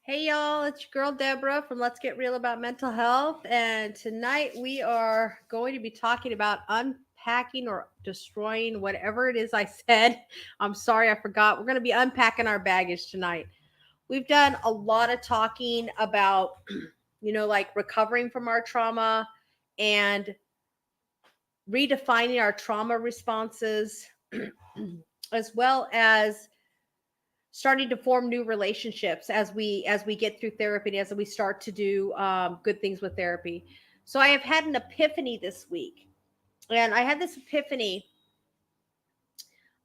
Hey y'all, it's your girl Deborah from Let's Get Real About Mental Health. And tonight we are going to be talking about unpacking or destroying whatever it is I said. I'm sorry, I forgot. We're going to be unpacking our baggage tonight. We've done a lot of talking about, like recovering from our trauma and redefining our trauma responses, as well as starting to form new relationships as we get through therapy and as we start to do good things with therapy. So I have had an epiphany this week, and I had this epiphany.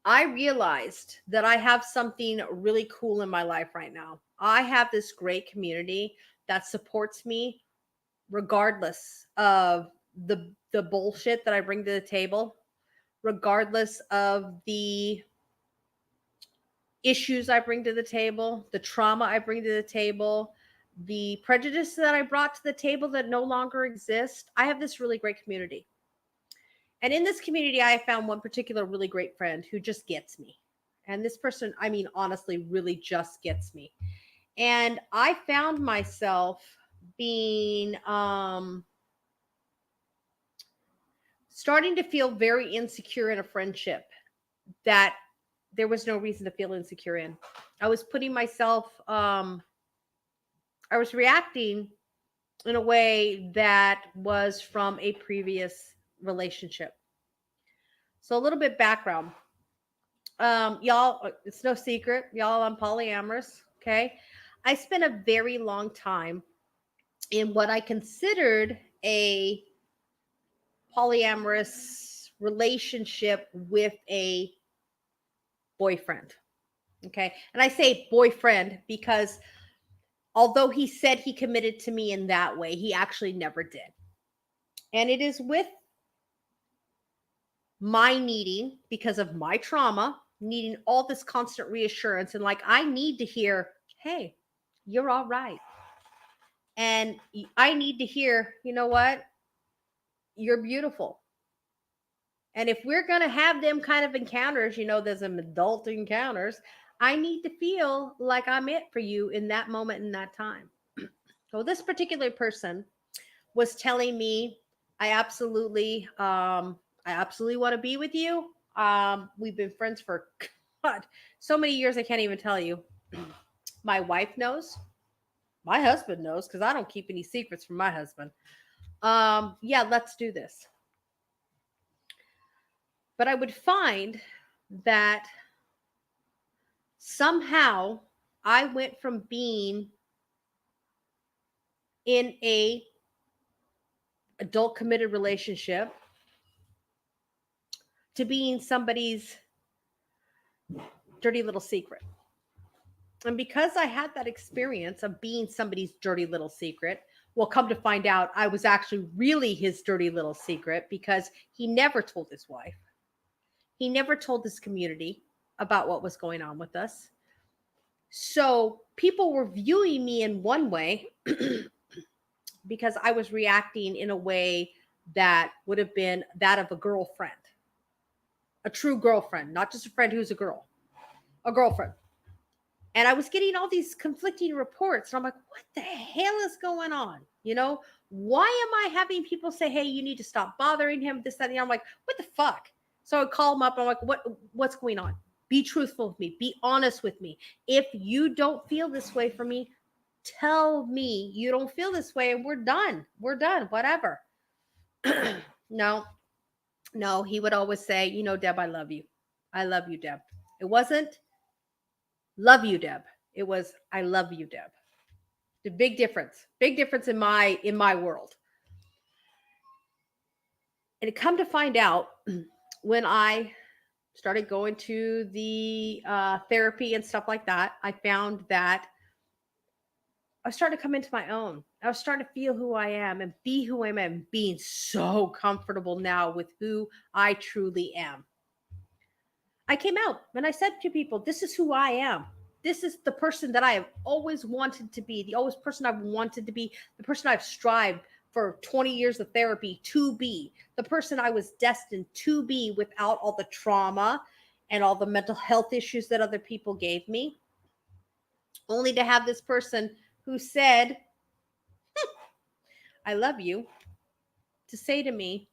I realized that I have something really cool in my life right now. I have this great community that supports me regardless of the bullshit that I bring to the table, regardless of the issues I bring to the table, the trauma I bring to the table, the prejudice that I brought to the table that no longer exist. I have this really great community. And in this community, I have found one particular really great friend who just gets me. And this person, I mean, honestly, really just gets me. And I found myself being starting to feel very insecure in a friendship that there was no reason to feel insecure in. I was putting myself I was reacting in a way that was from a previous relationship. So a little bit background. Y'all, it's no secret, y'all, I'm polyamorous, okay? I spent a very long time in what I considered a polyamorous relationship with a boyfriend. Okay. And I say boyfriend because although he said he committed to me in that way, he actually never did. And it is with my needing, because of my trauma, needing all this constant reassurance. And like, I need to hear, hey, you're all right. And I need to hear, you know what? You're beautiful. And if we're going to have them kind of encounters, there's some adult encounters, I need to feel like I'm it for you in that moment, in that time. So this particular person was telling me, I absolutely want to be with you. We've been friends for God, so many years I can't even tell you. My wife knows, my husband knows, because I don't keep any secrets from my husband. Yeah, let's do this. But I would find that somehow I went from being in a adult committed relationship to being somebody's dirty little secret. And because I had that experience of being somebody's dirty little secret, well, come to find out, I was actually really his dirty little secret because he never told his wife. He never told his community about what was going on with us. So people were viewing me in one way because I was reacting in a way that would have been that of a girlfriend, a true girlfriend, not just a friend who's a girl, a girlfriend. And I was getting all these conflicting reports. And I'm like, what the hell is going on? Why am I having people say, hey, you need to stop bothering him, this, that, and the other? I'm like, what the fuck? So I call him up. And I'm like, what's going on? Be truthful with me. Be honest with me. If you don't feel this way for me, tell me you don't feel this way and we're done. We're done. Whatever. No, no, he would always say, Deb, I love you. I love you, Deb. It wasn't love you, Deb. It was I love you, Deb. The big difference in my world. And it come to find out when I started going to the therapy and stuff like that, I found that I started to come into my own. I was starting to feel who I am and be who I am and being so comfortable now with who I truly am. I came out and I said to people, this is who I am. This is the person that I have always wanted to be, the always person I've wanted to be, the person I've strived for 20 years of therapy to be, the person I was destined to be without all the trauma and all the mental health issues that other people gave me, only to have this person who said, I love you, to say to me,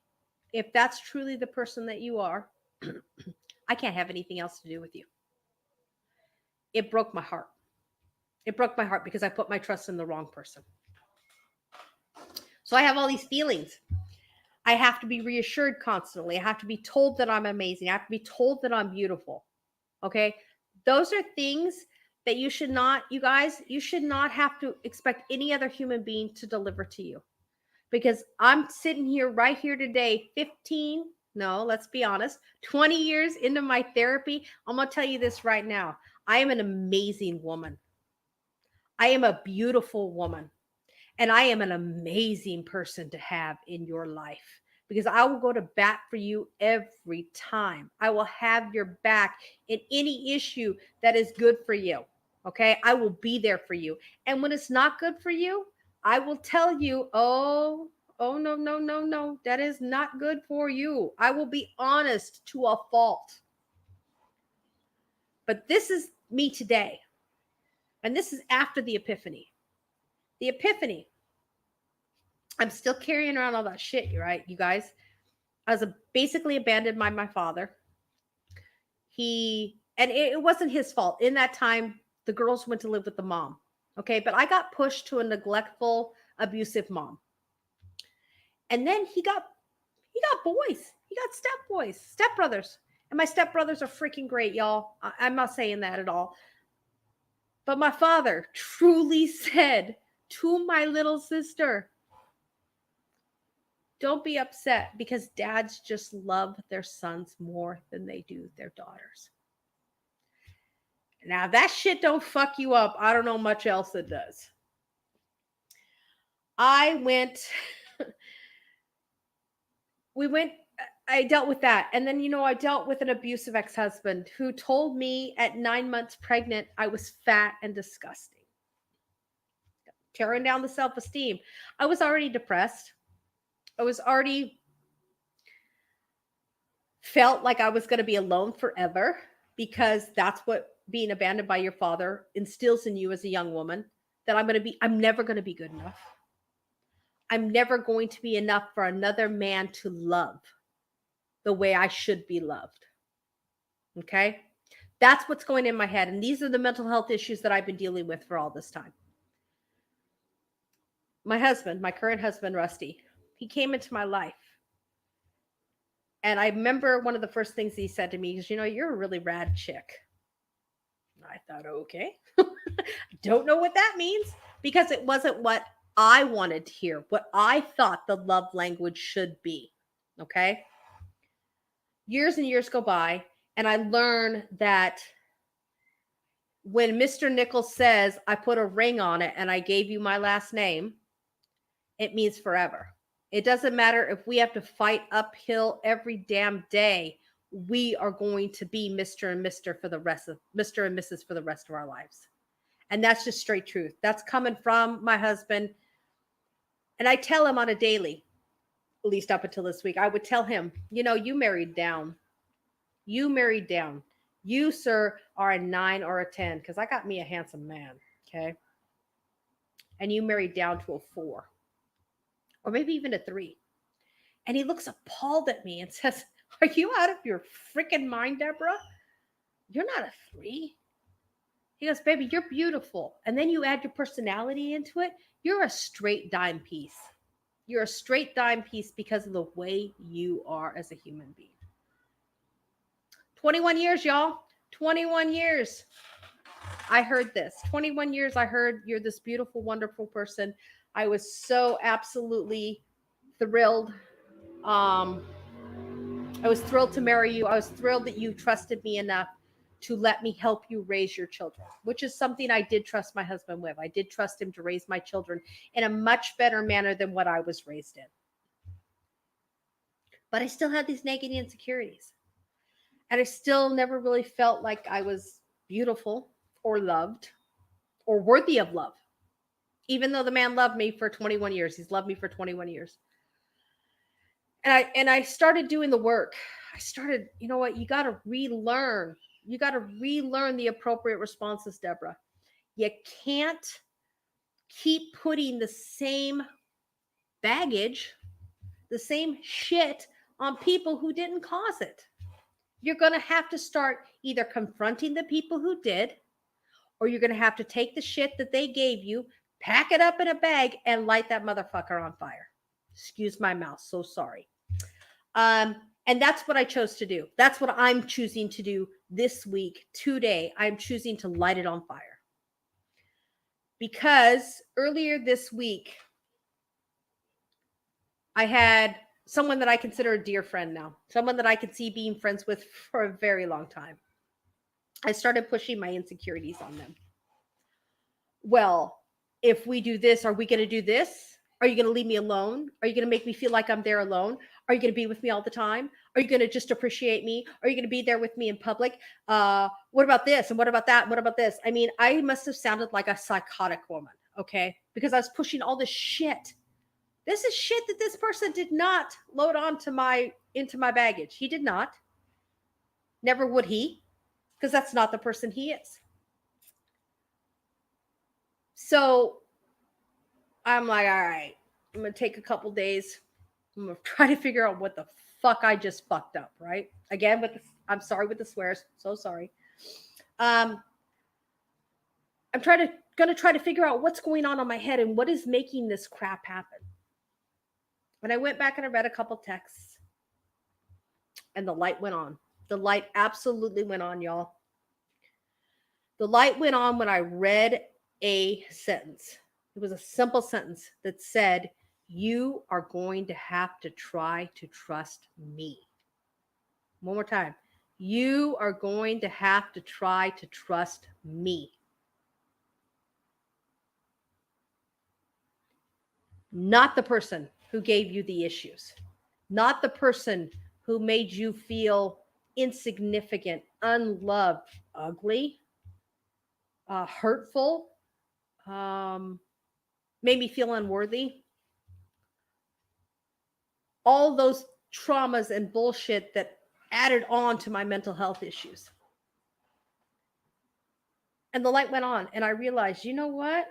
if that's truly the person that you are, I can't have anything else to do with you. It broke my heart. It broke my heart because I put my trust in the wrong person. So I have all these feelings. I have to be reassured constantly. I have to be told that I'm amazing. I have to be told that I'm beautiful. Okay. Those are things that you should not, you guys, you should not have to expect any other human being to deliver to you. Because I'm sitting here right here today, 15, no, let's be honest, 20 years into my therapy. I'm going to tell you this right now. I am an amazing woman. I am a beautiful woman. And I am an amazing person to have in your life because I will go to bat for you every time. I will have your back in any issue that is good for you. Okay. I will be there for you. And when it's not good for you, I will tell you, oh, no, no, no, no. That is not good for you. I will be honest to a fault. But this is me today. And this is after the epiphany. The epiphany. I'm still carrying around all that shit, right, you guys? I was basically abandoned by my father. And it wasn't his fault. In that time, the girls went to live with the mom. Okay, but I got pushed to a neglectful, abusive mom. And then he got boys. He got stepbrothers. And my stepbrothers are freaking great, y'all. I'm not saying that at all. But my father truly said to my little sister, don't be upset because dads just love their sons more than they do their daughters. Now, that shit don't fuck you up. I don't know much else that does. I dealt with that. And then, I dealt with an abusive ex-husband who told me at 9 months pregnant, I was fat and disgusting. Tearing down the self-esteem. I was already depressed. I was already felt like I was going to be alone forever because that's what being abandoned by your father instills in you as a young woman, that I'm never going to be good enough. I'm never going to be enough for another man to love the way I should be loved. Okay? That's what's going in my head. And these are the mental health issues that I've been dealing with for all this time. My husband, my current husband, Rusty, he came into my life. And I remember one of the first things he said to me is, you're a really rad chick. I thought, okay. Don't know what that means because it wasn't what I wanted to hear, what I thought the love language should be. Okay. Years and years go by, and I learn that when Mr. Nichols says, I put a ring on it and I gave you my last name, it means forever. It doesn't matter if we have to fight uphill every damn day. We are going to be Mr. and Mr. for the rest of Mr. and Mrs. for the rest of our lives. And that's just straight truth. That's coming from my husband. And I tell him on a daily, at least up until this week, I would tell him, you married down. You married down. You, sir, are a 9 or a 10 because I got me a handsome man. Okay. And you married down to a 4 or maybe even a 3. And he looks appalled at me and says, are you out of your freaking mind, Deborah? You're not a 3. He goes, baby, you're beautiful. And then you add your personality into it. You're a straight dime piece. You're a straight dime piece because of the way you are as a human being. 21 years, y'all. 21 years. I heard this. 21 years I heard you're this beautiful, wonderful person. I was so absolutely thrilled. I was thrilled to marry you. I was thrilled that you trusted me enough to let me help you raise your children, which is something I did trust my husband with. I did trust him to raise my children in a much better manner than what I was raised in. But I still had these nagging insecurities. And I still never really felt like I was beautiful or loved or worthy of love. Even though the man loved me for 21 years. He's loved me for 21 years. And I started doing the work. I started, you know what? You got to relearn. You got to relearn the appropriate responses, Deborah. You can't keep putting the same baggage, the same shit on people who didn't cause it. You're going to have to start either confronting the people who did, or you're going to have to take the shit that they gave you, pack it up in a bag, and light that motherfucker on fire. Excuse my mouth. So sorry. And that's what I chose to do. That's what I'm choosing to do this week, today. I'm choosing to light it on fire. Because earlier this week, I had someone that I consider a dear friend now, someone that I could see being friends with for a very long time. I started pushing my insecurities on them. Well, if we do this, are we going to do this? Are you going to leave me alone? Are you going to make me feel like I'm there alone? Are you going to be with me all the time? Are you going to just appreciate me? Are you going to be there with me in public? What about this? And what about that? What about this? I mean, I must have sounded like a psychotic woman, okay? Because I was pushing all this shit. This is shit that this person did not load into my baggage. He did not. Never would he, because that's not the person he is. So I'm like, all right, I'm going to take a couple days. I'm going to try to figure out what the fuck I just fucked up, right? Again, I'm sorry with the swears. So sorry. I'm going to try to figure out what's going on in my head and what is making this crap happen. When I went back and I read a couple texts, and the light went on. The light absolutely went on, y'all. The light went on when I read a sentence. It was a simple sentence that said, you are going to have to try to trust me. One more time. You are going to have to try to trust me. Not the person who gave you the issues. Not the person who made you feel insignificant, unloved, ugly, hurtful, made me feel unworthy. All those traumas and bullshit that added on to my mental health issues. And the light went on, and I realized, you know what?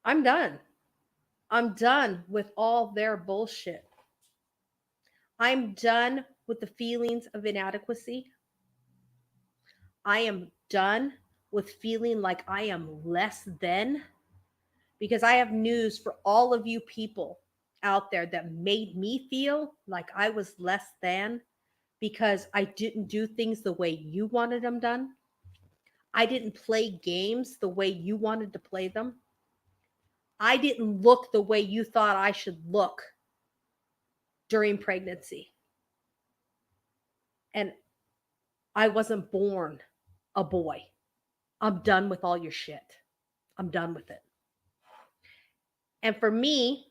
I'm done. I'm done with all their bullshit. I'm done with the feelings of inadequacy. I am done with feeling like I am less than, because I have news for all of you people out there that made me feel like I was less than because I didn't do things the way you wanted them done. I didn't play games the way you wanted to play them. I didn't look the way you thought I should look during pregnancy. And I wasn't born a boy. I'm done with all your shit. I'm done with it. And for me,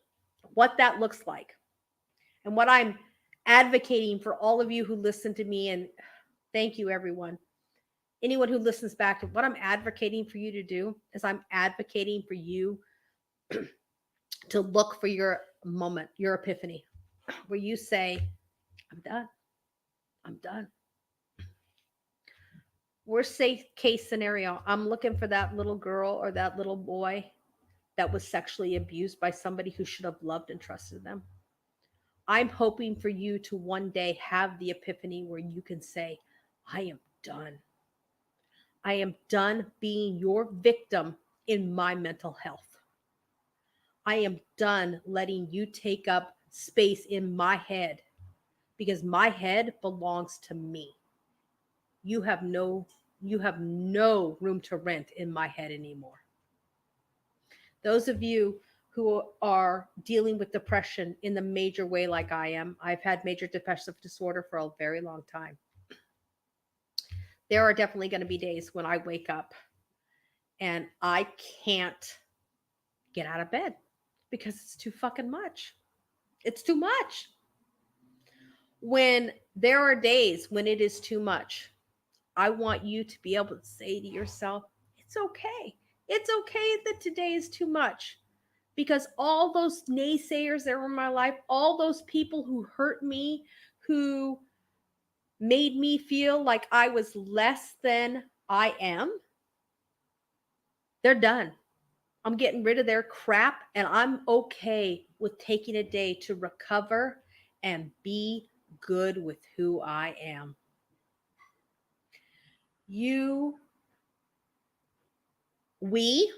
what that looks like, and what I'm advocating for all of you who listen to me, and thank you, everyone. Anyone who listens back to what I'm advocating for you to do is I'm advocating for you to look for your moment, your epiphany, where you say, I'm done. I'm done. Worst case scenario, I'm looking for that little girl or that little boy that was sexually abused by somebody who should have loved and trusted them. I'm hoping for you to one day have the epiphany where you can say, I am done. I am done being your victim in my mental health. I am done letting you take up space in my head, because my head belongs to me. You have no room to rent in my head anymore. Those of you who are dealing with depression in the major way like I am, I've had major depressive disorder for a very long time. There are definitely going to be days when I wake up and I can't get out of bed because it's too fucking much. It's too much. When there are days when it is too much, I want you to be able to say to yourself, it's okay. It's okay that today is too much, because all those naysayers that were in my life, all those people who hurt me, who made me feel like I was less than I am, They're done. I'm getting rid of their crap, and I'm okay with taking a day to recover and be good with who I am.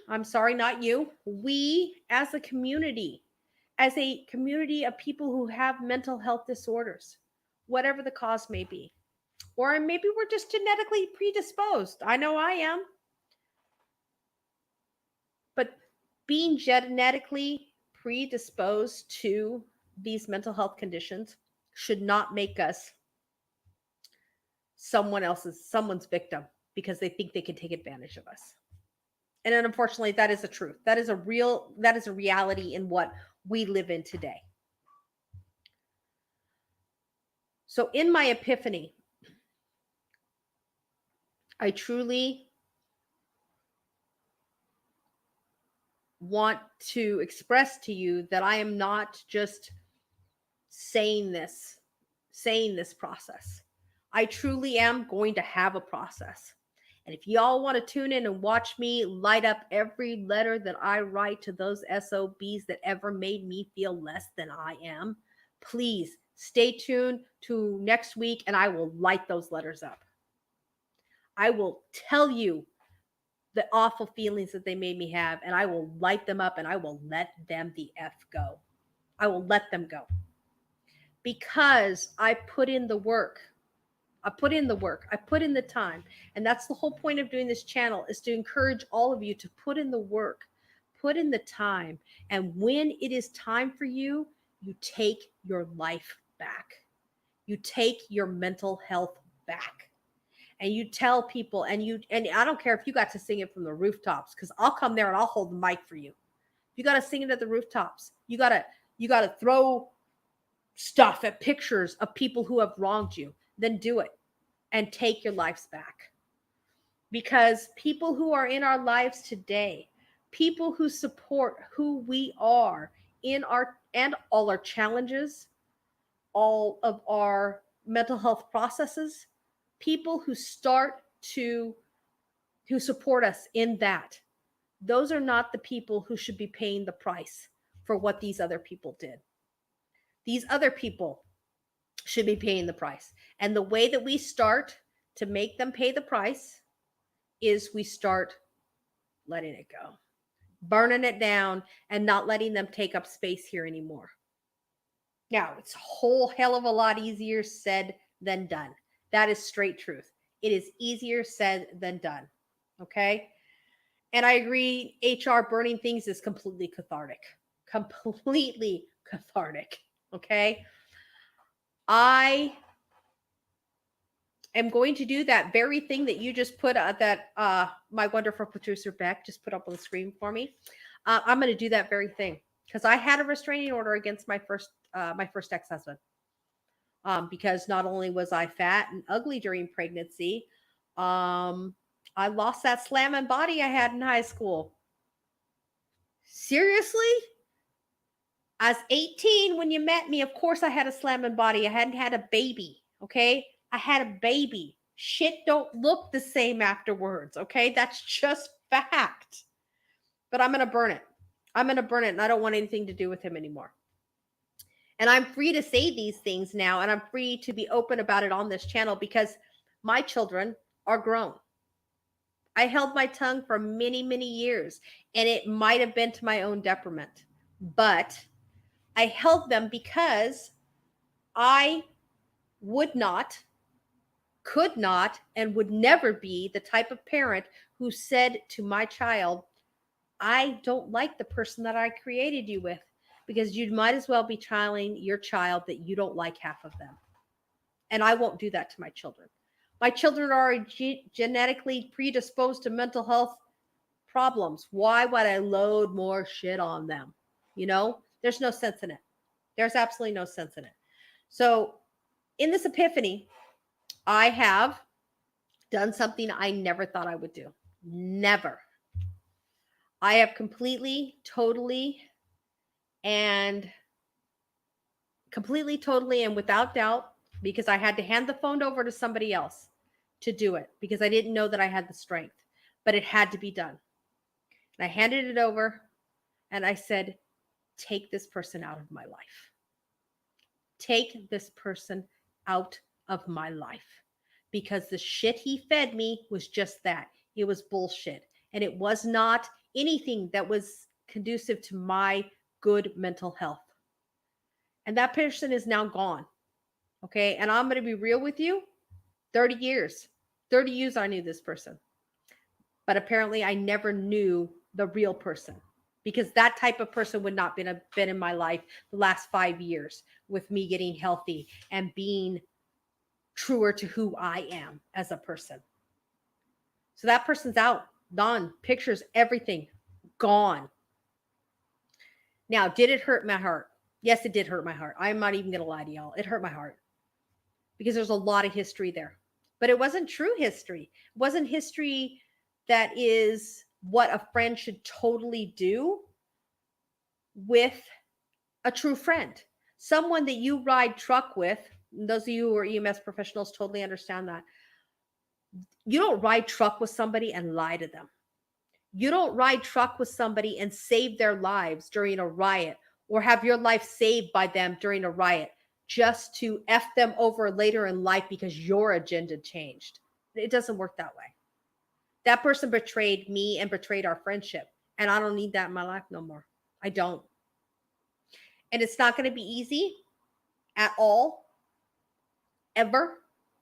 I'm sorry, not you, we as a community of people who have mental health disorders, whatever the cause may be, or maybe we're just genetically predisposed. I know I am. But being genetically predisposed to these mental health conditions should not make us someone's victim because they think they can take advantage of us. And then, unfortunately, that is a truth. That is a reality in what we live in today. So in my epiphany, I truly want to express to you that I am not just saying this process. I truly am going to have a process. And if y'all want to tune in and watch me light up every letter that I write to those SOBs that ever made me feel less than I am, please stay tuned to next week and I will light those letters up. I will tell you the awful feelings that they made me have, and I will light them up and I will let them the F go. I will let them go. Because I put in the work. I put in the time. And that's the whole point of doing this channel, is to encourage all of you to put in the work, put in the time. And when it is time for you, you take your life back. You take your mental health back. And you tell people, and I don't care if you got to sing it from the rooftops, because I'll come there and I'll hold the mic for you. You got to sing it at the rooftops. You got to throw stuff at pictures of people who have wronged you. Then do it and take your lives back. Because people who are in our lives today, people who support who we are in all our challenges, all of our mental health processes, people who support us in that, those are not the people who should be paying the price for what these other people did. These other people should be paying the price. And the way that we start to make them pay the price is we start letting it go, burning it down, and not letting them take up space here anymore. Now, it's a whole hell of a lot easier said than done. That is straight truth. It is easier said than done. Okay? And I agree, HR burning things is completely cathartic. Completely cathartic. Okay? I am going to do that very thing that you just put my wonderful producer Beck just put up on the screen for me. I'm going to do that very thing because I had a restraining order against my first ex-husband. Because not only was I fat and ugly during pregnancy, I lost that slamming body I had in high school. Seriously? I was 18 when you met me. Of course I had a slamming body. I hadn't had a baby. Okay? I had a baby. Shit don't look the same afterwards. Okay? That's just fact. But I'm going to burn it. And I don't want anything to do with him anymore. And I'm free to say these things now, and I'm free to be open about it on this channel because my children are grown. I held my tongue for many, many years, and it might have been to my own detriment. But I held them because I would not, could not, and would never be the type of parent who said to my child, I don't like the person that I created you with. Because you might as well be telling your child that you don't like half of them. And I won't do that to my children. My children are genetically predisposed to mental health problems. Why would I load more shit on them? You know, there's no sense in it. There's absolutely no sense in it. So in this epiphany, I have done something I never thought I would do. Never. I have completely, totally, and without doubt, because I had to hand the phone over to somebody else to do it because I didn't know that I had the strength, but it had to be done. And I handed it over and I said, take this person out of my life. Take this person out of my life. Because the shit he fed me was just that. It was bullshit. And it was not anything that was conducive to my good mental health. And that person is now gone. Okay. And I'm going to be real with you. 30 years. 30 years I knew this person. But apparently I never knew the real person, because that type of person would not been in my life the last 5 years with me getting healthy and being truer to who I am as a person. So that person's out, gone, pictures, everything gone. Now, did it hurt my heart? Yes, it did hurt my heart. I'm not even going to lie to y'all. It hurt my heart because there's a lot of history there, but it wasn't true history. It wasn't history that is what a friend should totally do with a true friend. Someone that you ride truck with, those of you who are EMS professionals totally understand that. You don't ride truck with somebody and lie to them. You don't ride truck with somebody and save their lives during a riot or have your life saved by them during a riot just to F them over later in life because your agenda changed. It doesn't work that way. That person betrayed me and betrayed our friendship. And I don't need that in my life no more. I don't. And it's not going to be easy at all, ever.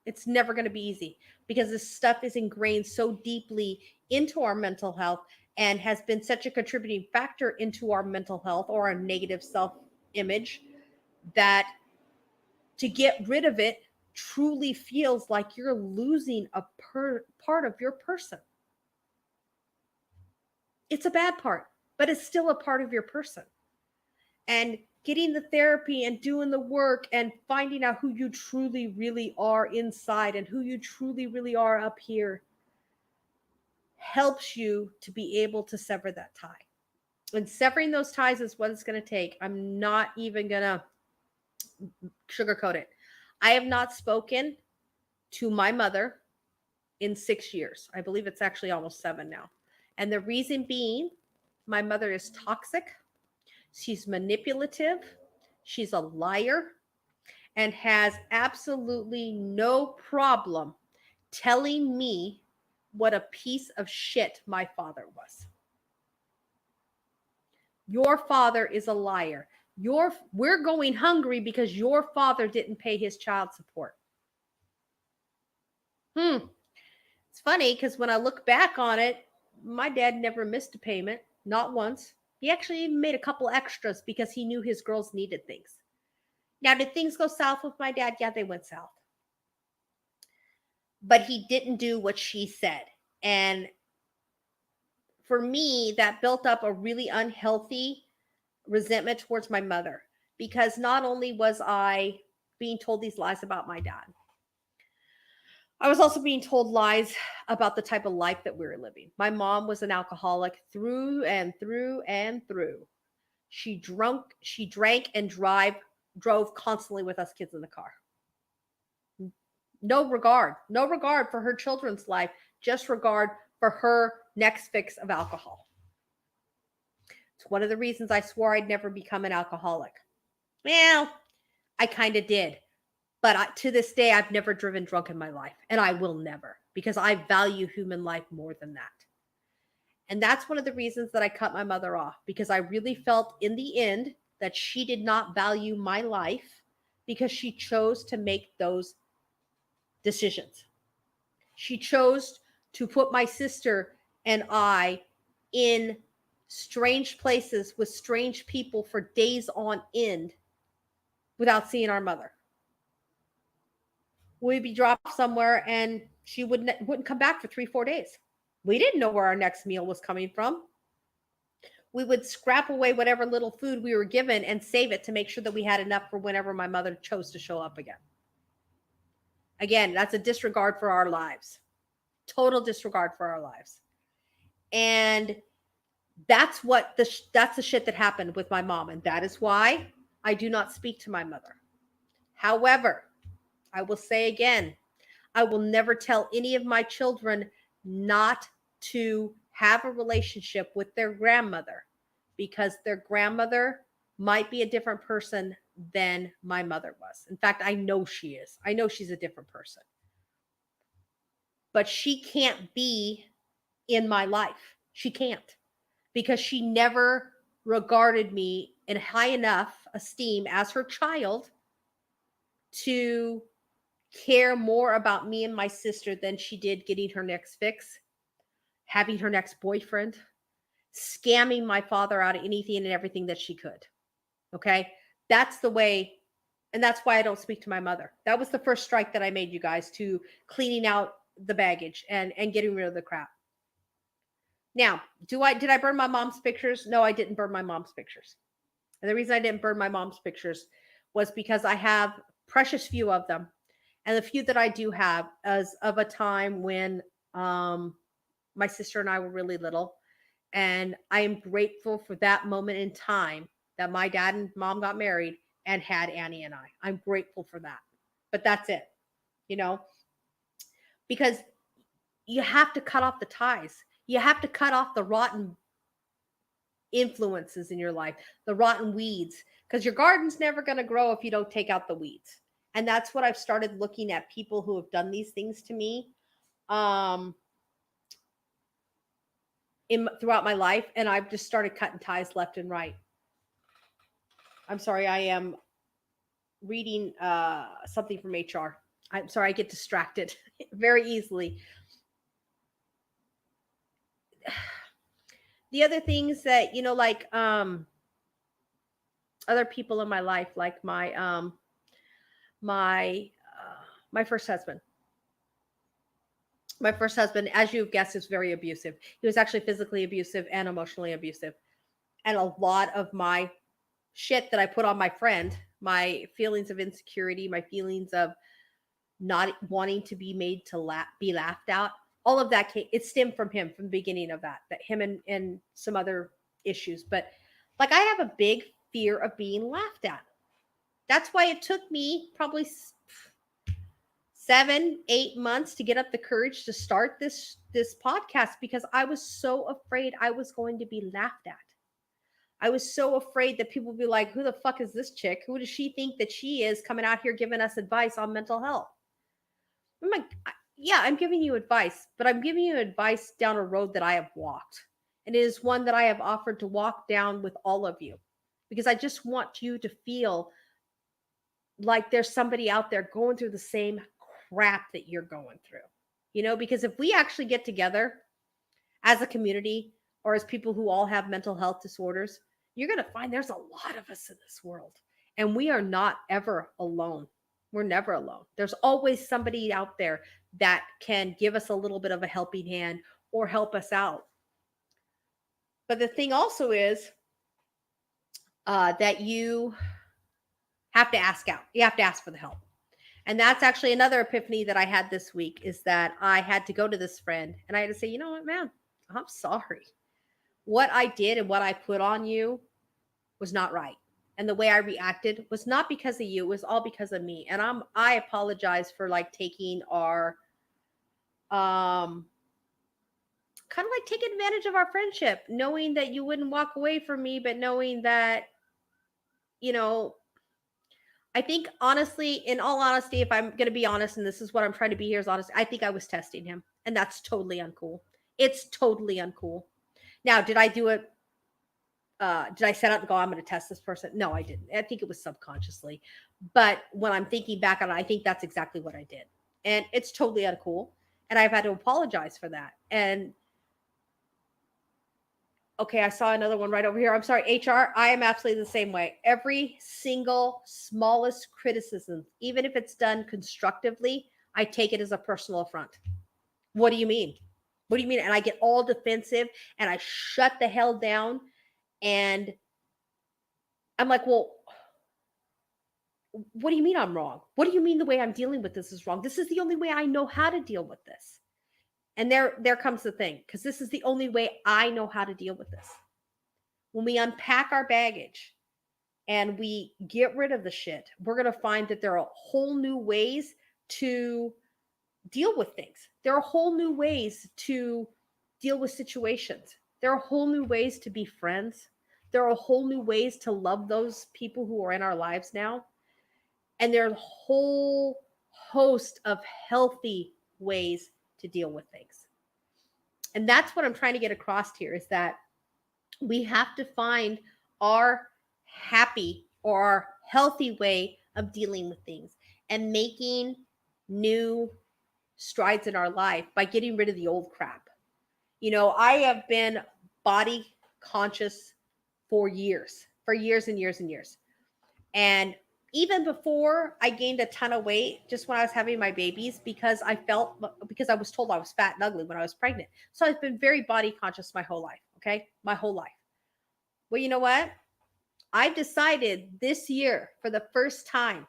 It's never going to be easy because this stuff is ingrained so deeply into our mental health and has been such a contributing factor into our mental health or our negative self-image that to get rid of it truly feels like you're losing a part of your person. It's a bad part, but it's still a part of your person. And getting the therapy and doing the work and finding out who you truly, really are inside and who you truly, really are up here helps you to be able to sever that tie. And severing those ties is what it's going to take. I'm not even going to sugarcoat it. I have not spoken to my mother in 6 years. I believe it's actually almost 7 now. And the reason being, my mother is toxic. She's manipulative. She's a liar and has absolutely no problem telling me what a piece of shit my father was. Your father is a liar. We're going hungry because your father didn't pay his child support. It's funny because when I look back on it, my dad never missed a payment, not once. He actually even made a couple extras because he knew his girls needed things. Now, did things go south with my dad? Yeah, they went south. But he didn't do what she said. And for me, that built up a really unhealthy resentment towards my mother because not only was I being told these lies about my dad, I was also being told lies about the type of life that we were living. My mom was an alcoholic through and through and through. She drank and drove constantly with us kids in the car. No regard for her children's life, just regard for her next fix of alcohol. It's one of the reasons I swore I'd never become an alcoholic. Well, I kind of did. But to this day, I've never driven drunk in my life, and I will never, because I value human life more than that. And that's one of the reasons that I cut my mother off, because I really felt in the end that she did not value my life because she chose to make those decisions. She chose to put my sister and I in strange places with strange people for days on end without seeing our mother. We'd be dropped somewhere and she wouldn't come back for 3-4 days. We didn't know where our next meal was coming from. We would scrap away whatever little food we were given and save it to make sure that we had enough for whenever my mother chose to show up again. Again, that's a disregard for our lives. Total disregard for our lives. And that's the shit that happened with my mom. And that is why I do not speak to my mother. However, I will say again, I will never tell any of my children not to have a relationship with their grandmother, because their grandmother might be a different person than my mother was. In fact, I know she is. I know she's a different person. But she can't be in my life. She can't, because she never regarded me in high enough esteem as her child to care more about me and my sister than she did getting her next fix, having her next boyfriend, scamming my father out of anything and everything that she could. Okay. That's the way. And that's why I don't speak to my mother. That was the first strike that I made, you guys, to cleaning out the baggage and getting rid of the crap. Now, did I burn my mom's pictures? No, I didn't burn my mom's pictures. And the reason I didn't burn my mom's pictures was because I have precious few of them. And the few that I do have is of a time when my sister and I were really little. And I am grateful for that moment in time that my dad and mom got married and had Annie and I. I'm grateful for that. But that's it, you know, because you have to cut off the ties. You have to cut off the rotten influences in your life, the rotten weeds, because your garden's never going to grow if you don't take out the weeds. And that's what I've started looking at, people who have done these things to me throughout my life, and I've just started cutting ties left and right. I'm sorry, I am reading something from HR. I'm sorry, I get distracted very easily. The other things that, like other people in my life, like my first husband. My first husband, as you've guessed, is very abusive. He was actually physically abusive and emotionally abusive. And a lot of my shit that I put on my friend, my feelings of insecurity, my feelings of not wanting to be made to be laughed at, all of that it stemmed from him, from the beginning of that him and some other issues. But like, I have a big fear of being laughed at. That's why it took me probably 7-8 months to get up the courage to start this podcast, because I was so afraid I was going to be laughed at. I was so afraid that people would be like, who the fuck is this chick? Who does she think that she is, coming out here giving us advice on mental health? I'm like, yeah, I'm giving you advice, but I'm giving you advice down a road that I have walked. And it is one that I have offered to walk down with all of you, because I just want you to feel like there's somebody out there going through the same crap that you're going through. Because if we actually get together as a community, or as people who all have mental health disorders, you're going to find there's a lot of us in this world, and we are not ever alone. We're never alone. There's always somebody out there that can give us a little bit of a helping hand or help us out. But the thing also is that you have to ask out. You have to ask for the help. And that's actually another epiphany that I had this week, is that I had to go to this friend and I had to say, you know what, man, I'm sorry. What I did and what I put on you was not right. And the way I reacted was not because of you. It was all because of me. And I apologize for like taking our, kind of like taking advantage of our friendship, knowing that you wouldn't walk away from me, but knowing that, I think honestly, in all honesty, if I'm going to be honest, and this is what I'm trying to be here is honest, I think I was testing him, and that's totally uncool. It's totally uncool. Now, did I do it? Did I set out and go, I'm going to test this person? No, I didn't. I think it was subconsciously. But when I'm thinking back on it, I think that's exactly what I did. And it's totally uncool. And I've had to apologize for that. And okay, I saw another one right over here. I'm sorry, HR. I am absolutely the same way. Every single smallest criticism, even if it's done constructively, I take it as a personal affront. What do you mean? What do you mean? And I get all defensive and I shut the hell down. And I'm like, well, what do you mean I'm wrong? What do you mean the way I'm dealing with this is wrong? This is the only way I know how to deal with this. And there comes the thing, because this is the only way I know how to deal with this. When we unpack our baggage and we get rid of the shit, we're going to find that there are whole new ways to deal with things. There are whole new ways to deal with situations. There are whole new ways to be friends. There are whole new ways to love those people who are in our lives now. And there are a whole host of healthy ways to deal with things. And that's what I'm trying to get across here, is that we have to find our happy or our healthy way of dealing with things and making new strides in our life by getting rid of the old crap. I have been body conscious for years and years and years. And even before I gained a ton of weight, just when I was having my babies, because I was told I was fat and ugly when I was pregnant. So I've been very body conscious my whole life. Okay. My whole life. Well, you know what? I've decided this year for the first time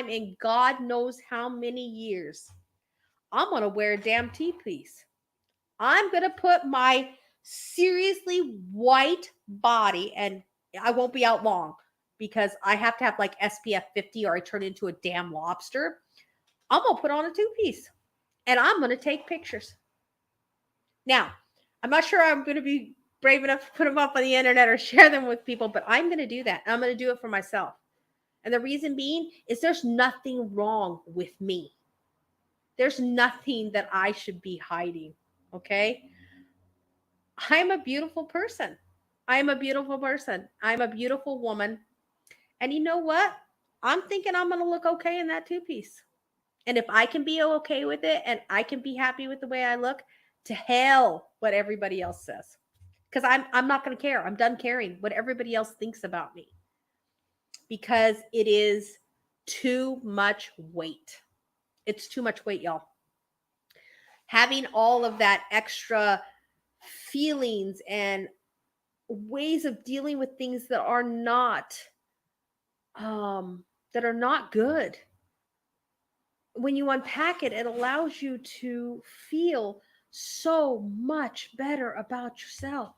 in God knows how many years, I'm going to wear a damn T-piece. I'm going to put my seriously white body, and I won't be out long because I have to have like SPF 50 or I turn into a damn lobster. I'm going to put on a two-piece and I'm going to take pictures. Now, I'm not sure I'm going to be brave enough to put them up on the internet or share them with people, but I'm going to do that. I'm going to do it for myself. And the reason being is there's nothing wrong with me. There's nothing that I should be hiding. Okay. I'm a beautiful person. I'm a beautiful person. I'm a beautiful woman. And you know what? I'm thinking I'm going to look okay in that two-piece. And if I can be okay with it and I can be happy with the way I look, to hell what everybody else says. Because I'm not going to care. I'm done caring what everybody else thinks about me. Because it is too much weight. It's too much weight, y'all. Having all of that extra feelings and ways of dealing with things that are not good. When you unpack it, it allows you to feel so much better about yourself,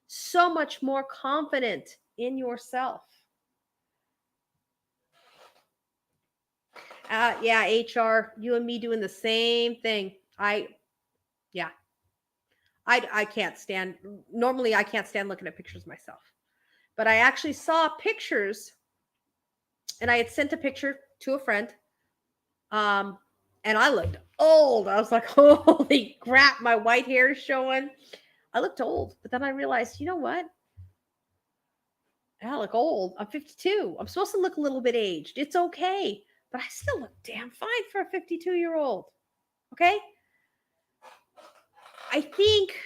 so much more confident in yourself. Yeah, HR, you and me doing the same thing. I can't stand, normally I can't stand looking at pictures myself, but I actually saw pictures, and I had sent a picture to a friend. And I looked old. I was like, holy crap, my white hair is showing. I looked old, but then I realized, you know what? I look old. I'm 52. I'm supposed to look a little bit aged. It's okay, but I still look damn fine for a 52-year-old. Okay? I think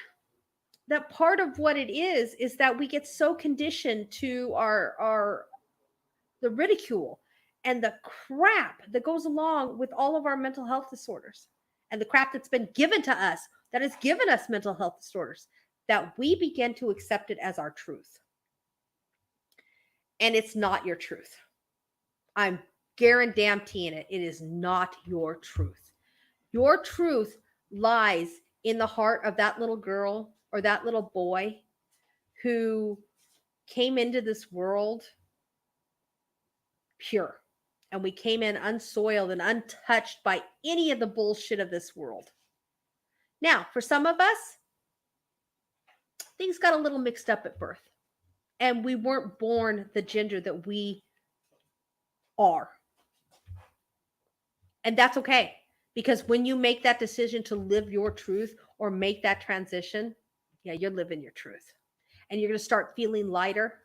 that part of what it is that we get so conditioned to the ridicule and the crap that goes along with all of our mental health disorders and the crap that's been given to us that has given us mental health disorders, that we begin to accept it as our truth. And it's not your truth. I'm guaranteeing it. It is not your truth. Your truth lies in the heart of that little girl or that little boy who came into this world pure. And we came in unsoiled and untouched by any of the bullshit of this world. Now, for some of us, things got a little mixed up at birth. And we weren't born the gender that we are. And that's okay. Because when you make that decision to live your truth or make that transition, yeah, you're living your truth. And you're going to start feeling lighter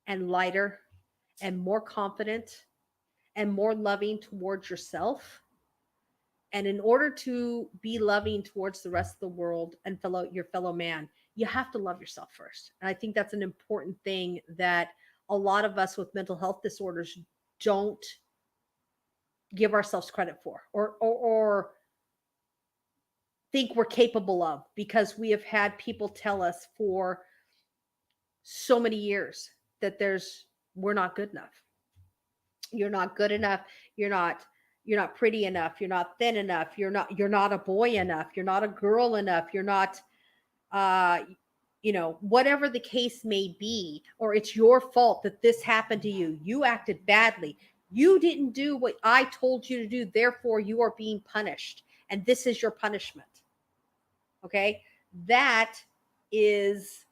and more confident and more loving towards yourself. And in order to be loving towards the rest of the world and your fellow man, you have to love yourself first. And I think that's an important thing that a lot of us with mental health disorders don't give ourselves credit for or think we're capable of, because we have had people tell us for so many years that we're not good enough. You're not good enough. You're not pretty enough. You're not thin enough. You're not a boy enough. You're not a girl enough. You're not, whatever the case may be, or it's your fault that this happened to you. You acted badly. You didn't do what I told you to do. Therefore, you are being punished. And this is your punishment. Okay. That is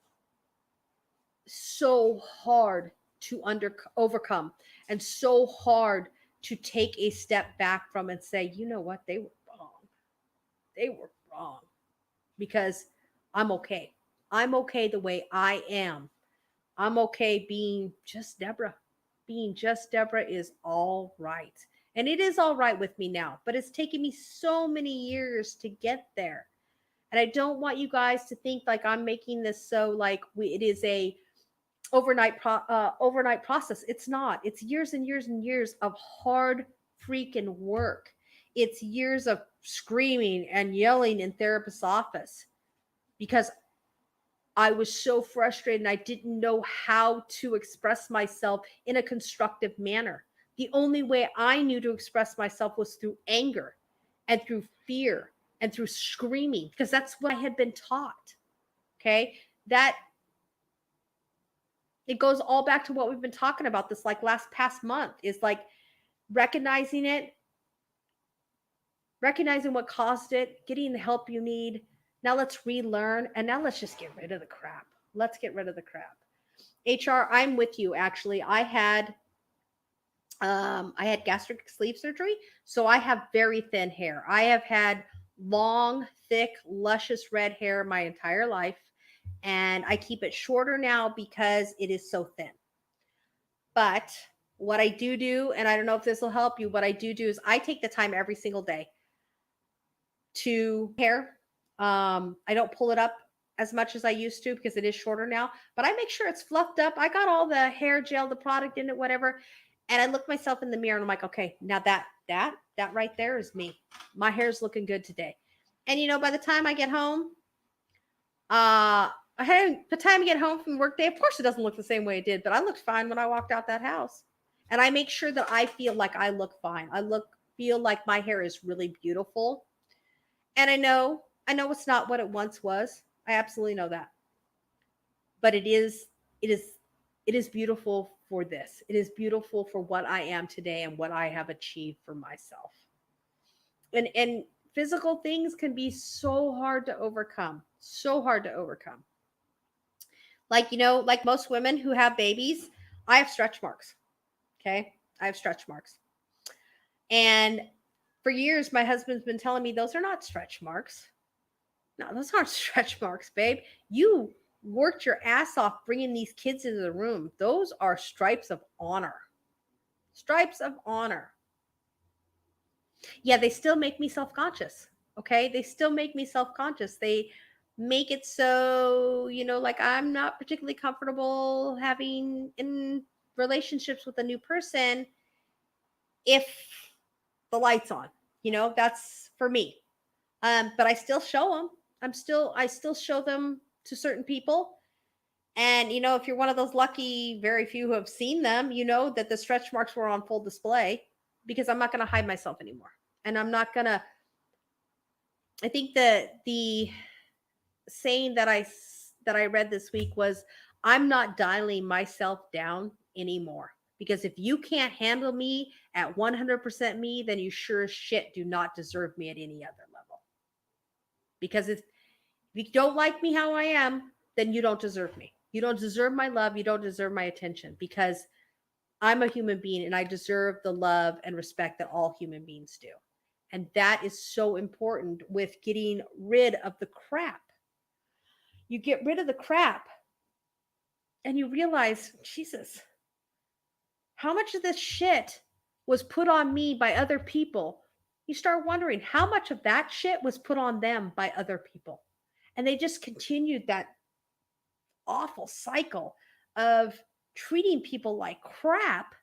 so hard to overcome, and so hard to take a step back from and say, you know what, they were wrong. They were wrong. Because I'm okay. I'm okay the way I am. I'm okay being just Deborah. Being just Deborah is all right. And it is all right with me now, but it's taken me so many years to get there. And I don't want you guys to think like I'm making this so like it is a overnight process. It's not. It's years and years and years of hard freaking work. It's years of screaming and yelling in therapist's office because I was so frustrated and I didn't know how to express myself in a constructive manner. The only way I knew to express myself was through anger and through fear and through screaming because that's what I had been taught. Okay. That it goes all back to what we've been talking about this like last past month is like recognizing it, recognizing what caused it, getting the help you need. Now let's relearn and now let's just get rid of the crap. Let's get rid of the crap. HR, I'm with you actually. I had gastric sleeve surgery, so I have very thin hair. I have had long, thick, luscious red hair my entire life, and I keep it shorter now because it is so thin. But what I do, and I don't know if this will help you, what I do is I take the time every single day to hair. I don't pull it up as much as I used to because it is shorter now, but I make sure it's fluffed up. I got all the hair gel, the product in it, whatever. And I look myself in the mirror and I'm like, okay, now that right there is me. My hair's looking good today. And by the time I get home, the time I get home from work day, of course it doesn't look the same way it did, but I looked fine when I walked out that house. And I make sure that I feel like I look fine. Feel like my hair is really beautiful. And I know it's not what it once was. I absolutely know that. But it is beautiful for this. It is beautiful for what I am today and what I have achieved for myself. And physical things can be so hard to overcome. So hard to overcome. Like, like most women who have babies, I have stretch marks. Okay? I have stretch marks. And for years, my husband's been telling me those are not stretch marks. No, those aren't stretch marks, babe. You worked your ass off bringing these kids into the room. Those are stripes of honor. Stripes of honor. Yeah, they still make me self conscious. Okay. They still make me self conscious. They make it so, like I'm not particularly comfortable having in relationships with a new person if the light's on. That's for me. But I still show them. I still show them to certain people. And if you're one of those lucky, very few who have seen them, you know that the stretch marks were on full display because I'm not going to hide myself anymore. And I'm not going to. I think that the saying that I read this week was, I'm not dialing myself down anymore. Because if you can't handle me at 100% me, then you sure as shit do not deserve me at any other level. Because if you don't like me how I am, then you don't deserve me. You don't deserve my love. You don't deserve my attention because I'm a human being and I deserve the love and respect that all human beings do. And that is so important with getting rid of the crap. You get rid of the crap and you realize, Jesus, how much of this shit was put on me by other people? You start wondering how much of that shit was put on them by other people. And they just continued that awful cycle of treating people like crap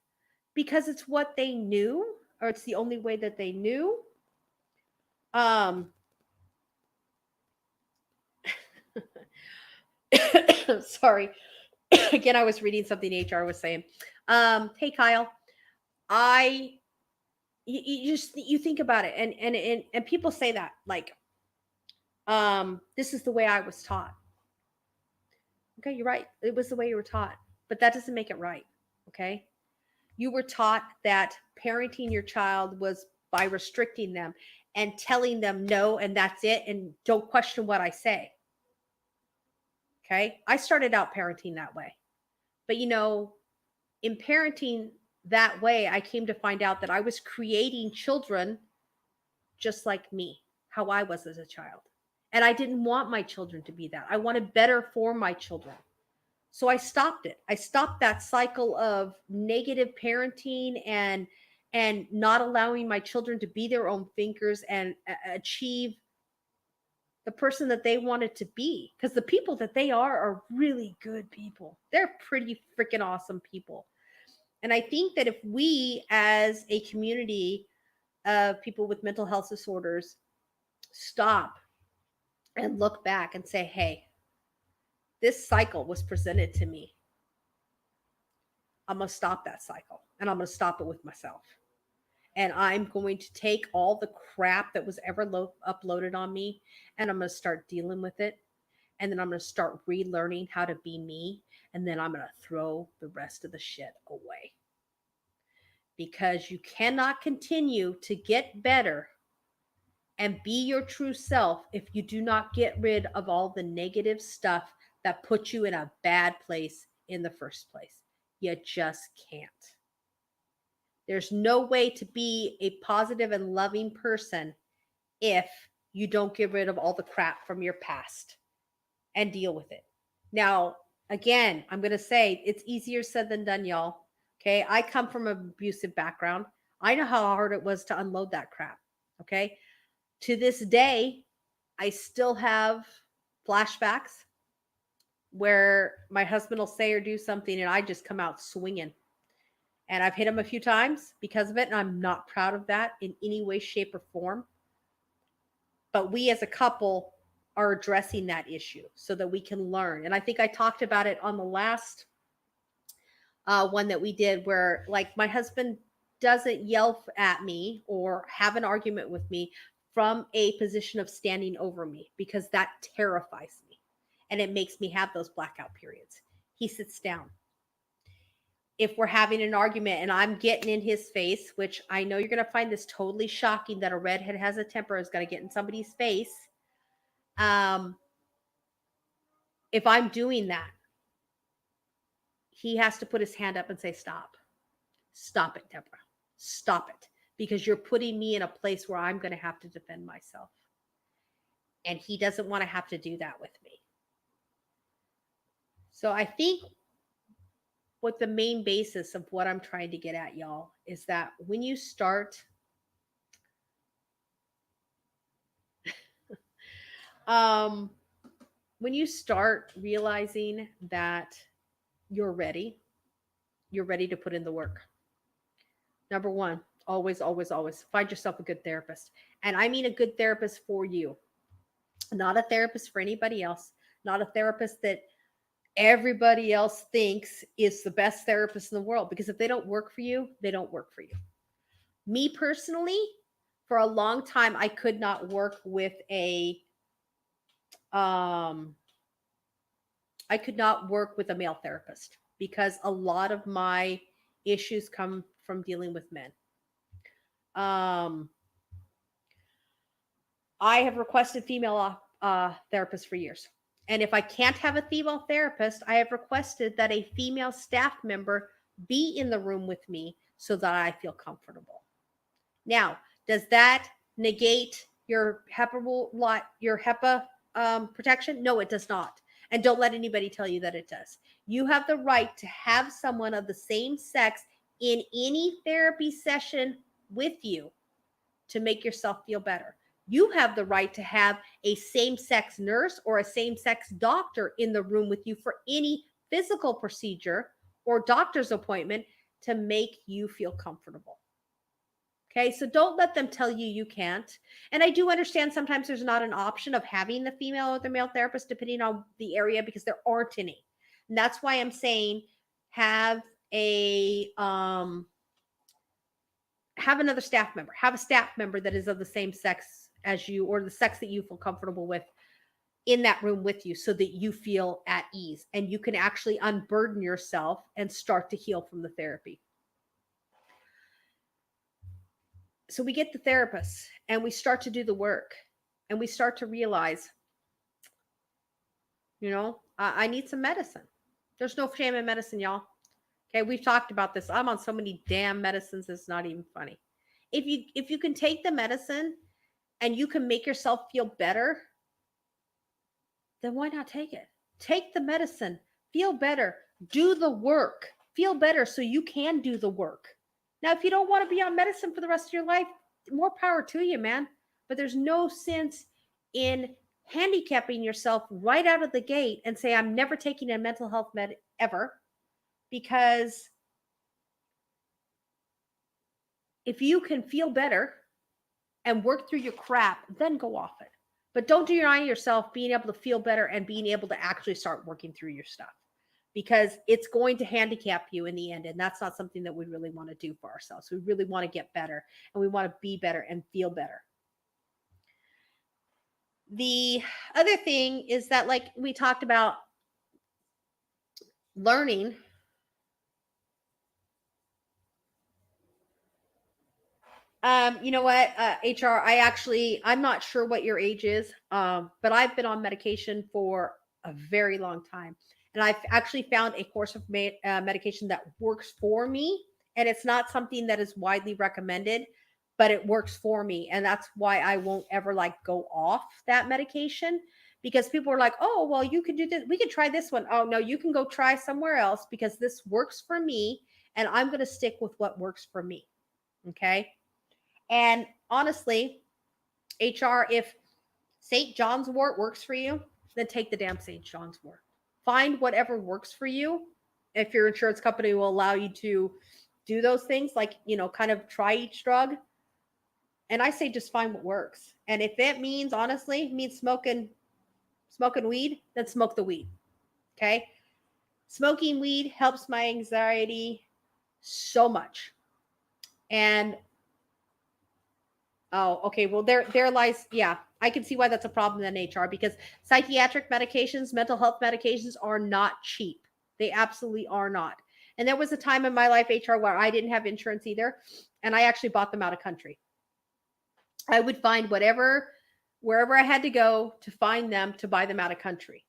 because it's what they knew or it's the only way that they knew. Sorry. Again, I was reading something HR was saying. Hey Kyle, you think about it and people say that like this is the way I was taught. Okay, you're right. It was the way you were taught, but that doesn't make it right. Okay. You were taught that parenting your child was by restricting them. and telling them no and that's it and don't question what I say. Okay? I started out parenting that way. But in parenting that way, I came to find out that I was creating children just like me, how I was as a child. And I didn't want my children to be that. I wanted better for my children. So I stopped it. I stopped that cycle of negative parenting and not allowing my children to be their own thinkers and achieve the person that they wanted to be, because the people that they are really good people. They're pretty freaking awesome people. And I think that if we as a community of people with mental health disorders stop and look back and say, hey, this cycle was presented to me, I'm going to stop that cycle and I'm going to stop it with myself. And I'm going to take all the crap that was ever uploaded on me and I'm going to start dealing with it. And then I'm going to start relearning how to be me. And then I'm going to throw the rest of the shit away. Because you cannot continue to get better and be your true self if you do not get rid of all the negative stuff that puts you in a bad place in the first place. You just can't. There's no way to be a positive and loving person if you don't get rid of all the crap from your past and deal with it. Now, again, I'm going to say it's easier said than done, y'all. Okay. I come from an abusive background. I know how hard it was to unload that crap. Okay. To this day, I still have flashbacks where my husband will say or do something and I just come out swinging. And I've hit him a few times because of it. And I'm not proud of that in any way, shape, or form. But we as a couple are addressing that issue so that we can learn. And I think I talked about it on the last one that we did where, like, my husband doesn't yell at me or have an argument with me from a position of standing over me because that terrifies me and it makes me have those blackout periods. He sits down. If we're having an argument and I'm getting in his face, which I know you're going to find this totally shocking that a redhead has a temper, is going to get in somebody's face. If I'm doing that, he has to put his hand up and say, stop. Stop it, Deborah. Stop it. Because you're putting me in a place where I'm going to have to defend myself. And he doesn't want to have to do that with me. So I think what the main basis of what I'm trying to get at, y'all, is that when you start when you start realizing that you're ready to put in the work. Number one, always find yourself a good therapist. And I mean a good therapist for you, not a therapist for anybody else, not a therapist that everybody else thinks is the best therapist in the world. Because if they don't work for you, they don't work for you. Me personally, for a long time, I could not work with a male therapist because a lot of my issues come from dealing with men. I have requested female therapists for years. And if I can't have a female therapist, I have requested that a female staff member be in the room with me so that I feel comfortable. Now, does that negate your HEPA protection? No, it does not. And don't let anybody tell you that it does. You have the right to have someone of the same sex in any therapy session with you to make yourself feel better. You have the right to have a same-sex nurse or a same-sex doctor in the room with you for any physical procedure or doctor's appointment to make you feel comfortable. Okay, so don't let them tell you can't. And I do understand sometimes there's not an option of having the female or the male therapist depending on the area because there aren't any. And that's why I'm saying have another staff member. Have a staff member that is of the same sex as you or the sex that you feel comfortable with in that room with you so that you feel at ease and you can actually unburden yourself and start to heal from the therapy. So we get the therapist and we start to do the work and we start to realize, I need some medicine. There's no shame in medicine, y'all. Okay, we've talked about this. I'm on so many damn medicines, it's not even funny. If you can take the medicine and you can make yourself feel better, then why not take it? Take the medicine, feel better, do the work, feel better so you can do the work. Now, if you don't want to be on medicine for the rest of your life, more power to you, man. But there's no sense in handicapping yourself right out of the gate and say, I'm never taking a mental health med ever. Because if you can feel better and work through your crap, then go off it. But don't deny yourself being able to feel better and being able to actually start working through your stuff, because it's going to handicap you in the end. And that's not something that we really want to do for ourselves. We really want to get better and we want to be better and feel better. The other thing is that, like we talked about, learning. You know what, HR, I'm not sure what your age is, but I've been on medication for a very long time. And I've actually found a course of medication that works for me. And it's not something that is widely recommended, but it works for me. And that's why I won't ever like go off that medication, because people are like, oh, well, you could do this. We could try this one. Oh, no, you can go try somewhere else because this works for me. And I'm going to stick with what works for me. Okay. And honestly, HR, if St. John's wort works for you, then take the damn St. John's wort. Find whatever works for you. If your insurance company will allow you to do those things, like, kind of try each drug. And I say just find what works. And if it means, honestly, means smoking weed, then smoke the weed. Okay? Smoking weed helps my anxiety so much. And oh, okay. Well, there lies. Yeah, I can see why that's a problem in HR, because psychiatric medications, mental health medications are not cheap. They absolutely are not. And there was a time in my life, HR, where I didn't have insurance either, and I actually bought them out of country. I would find wherever I had to go to find them, to buy them out of country.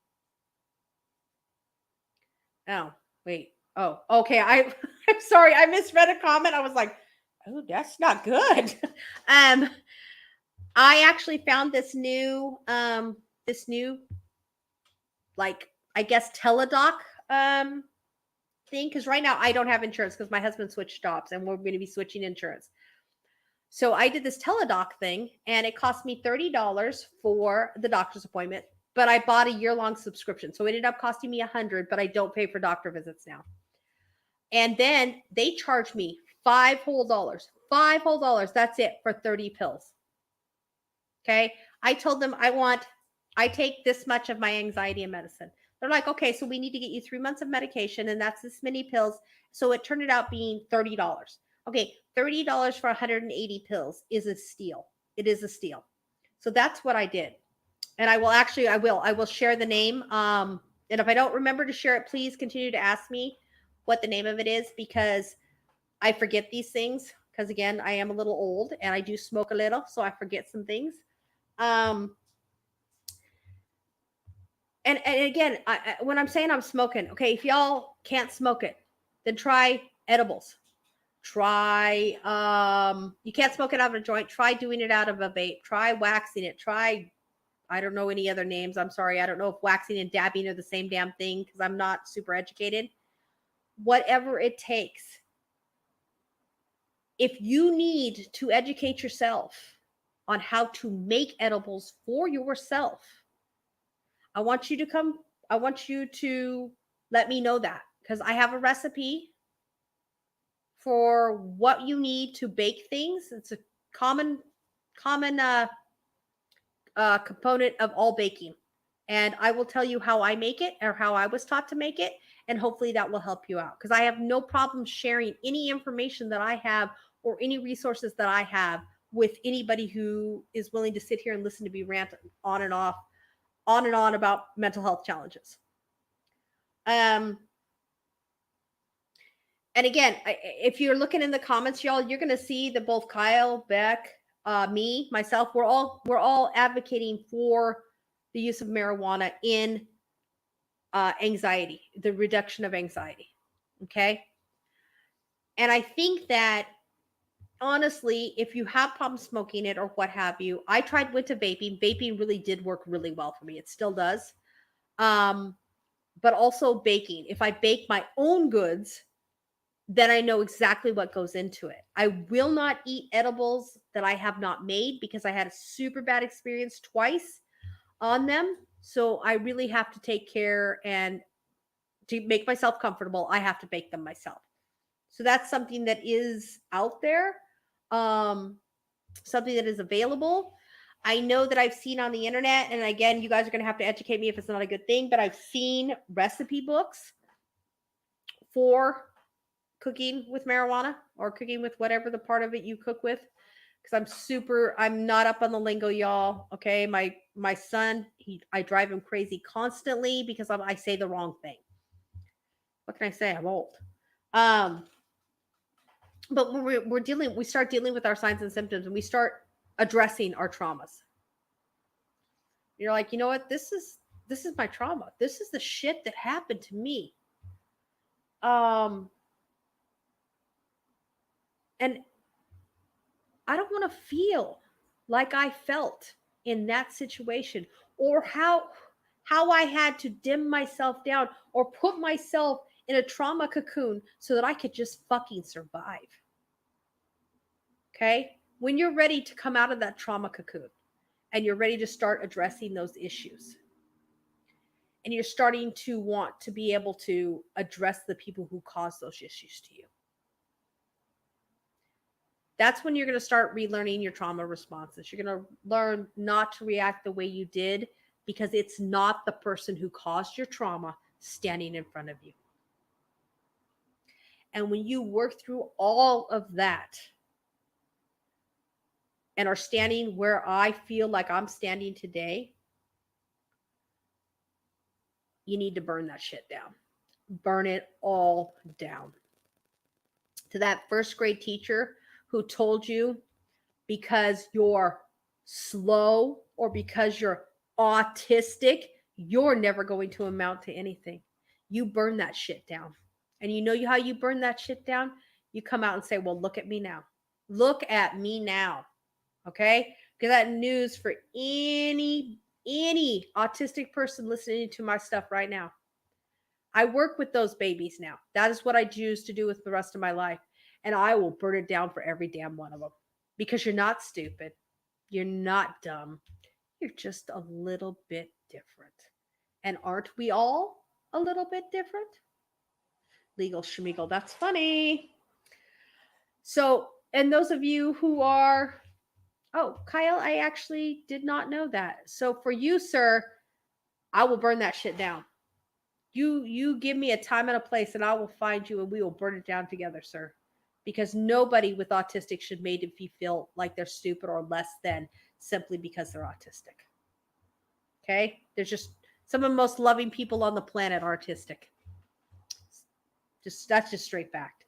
Oh, wait. Oh, okay. I'm sorry. I misread a comment. I was like, oh, that's not good. I actually found this new, like, I guess, Teladoc thing, because right now I don't have insurance because my husband switched jobs and we're going to be switching insurance. So I did this Teladoc thing and it cost me $30 for the doctor's appointment, but I bought a year-long subscription. So it ended up costing me $100, but I don't pay for doctor visits now. And then they charged me $5 whole dollars. That's it for 30 pills. Okay. I told them I take this much of my anxiety and medicine. They're like, okay, so we need to get you 3 months of medication and that's this many pills. So it turned out being $30. Okay. $30 for 180 pills is a steal. It is a steal. So that's what I did. And I will share the name. And if I don't remember to share it, please continue to ask me what the name of it is, because I forget these things. Because again, I am a little old and I do smoke a little, so I forget some things. And again, when I'm saying I'm smoking, okay, if y'all can't smoke it, then try edibles. Try, you can't smoke it out of a joint. Try doing it out of a vape. Try waxing it. Try, I don't know any other names. I'm sorry. I don't know if waxing and dabbing are the same damn thing because I'm not super educated. Whatever it takes. If you need to educate yourself on how to make edibles for yourself, I want you to let me know that, because I have a recipe for what you need to bake things. It's a common component of all baking. And I will tell you how I make it, or how I was taught to make it. And hopefully that will help you out, because I have no problem sharing any information that I have or any resources that I have with anybody who is willing to sit here and listen to me rant on and on about mental health challenges. And And again, if you're looking in the comments, y'all, you're going to see that both Kyle, Beck, me, myself, we're all advocating for the use of marijuana in anxiety, the reduction of anxiety. Okay. And I think that honestly, if you have problems smoking it or what have you, I went to vaping. Vaping really did work really well for me. It still does. But also baking. If I bake my own goods, then I know exactly what goes into it. I will not eat edibles that I have not made because I had a super bad experience twice on them. So I really have to take care, and to make myself comfortable, I have to bake them myself. So that's something that is out there, something that is available. I know that I've seen on the internet, and again, you guys are going to have to educate me if it's not a good thing, but I've seen recipe books for cooking with marijuana or cooking with whatever the part of it you cook with. Because I'm not up on the lingo, y'all. Okay. My son, I drive him crazy constantly because I say the wrong thing. What can I say? I'm old. But when we start dealing with our signs and symptoms, and we start addressing our traumas. You're like, you know what? This is my trauma. This is the shit that happened to me. And I don't want to feel like I felt in that situation, or how I had to dim myself down or put myself in a trauma cocoon so that I could just fucking survive. Okay? When you're ready to come out of that trauma cocoon and you're ready to start addressing those issues, and you're starting to want to be able to address the people who cause those issues to you, that's when you're going to start relearning your trauma responses. You're going to learn not to react the way you did, because it's not the person who caused your trauma standing in front of you. And when you work through all of that and are standing where I feel like I'm standing today, you need to burn that shit down. Burn it all down. To that first grade teacher who told you because you're slow or because you're autistic, you're never going to amount to anything. You burn that shit down. And you know how you burn that shit down? You come out and say, well, look at me now. Look at me now. Okay? Because that news for any autistic person listening to my stuff right now. I work with those babies now. That is what I choose to do with the rest of my life. And I will burn it down for every damn one of them. Because you're not stupid. You're not dumb. You're just a little bit different. And aren't we all a little bit different? Legal schmeagle. That's funny. So, and those of you who are, oh, Kyle, I actually did not know that. So for you, sir, I will burn that shit down. You give me a time and a place, and I will find you, and we will burn it down together, sir. Because nobody with autistic should make you feel like they're stupid or less than simply because they're autistic. Okay? There's just some of the most loving people on the planet are autistic. That's just straight fact.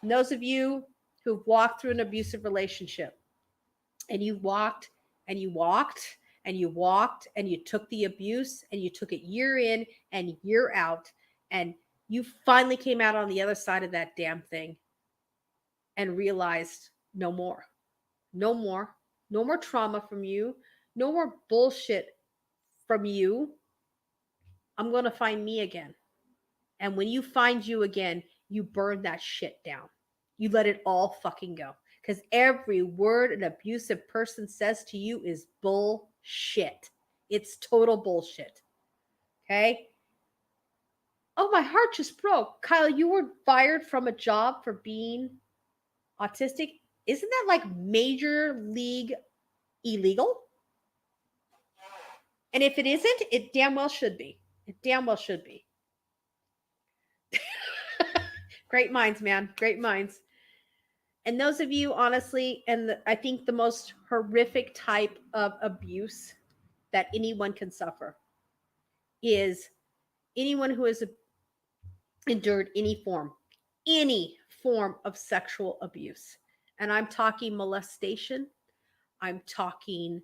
And those of you who've walked through an abusive relationship, and you walked and you walked and you walked and you took the abuse and you took it year in and year out, and you finally came out on the other side of that damn thing and realized no more. No more. No more trauma from you. No more bullshit from you. I'm going to find me again. And when you find you again, you burn that shit down. You let it all fucking go. Because every word an abusive person says to you is bullshit. It's total bullshit. Okay? Oh, my heart just broke. Kyle, you were fired from a job for being autistic. Isn't that like major league illegal? And if it isn't, it damn well should be. It damn well should be. Great minds, man. Great minds. And those of you, honestly, and I think the most horrific type of abuse that anyone can suffer is anyone who has endured any form any form of sexual abuse. And I'm talking molestation, I'm talking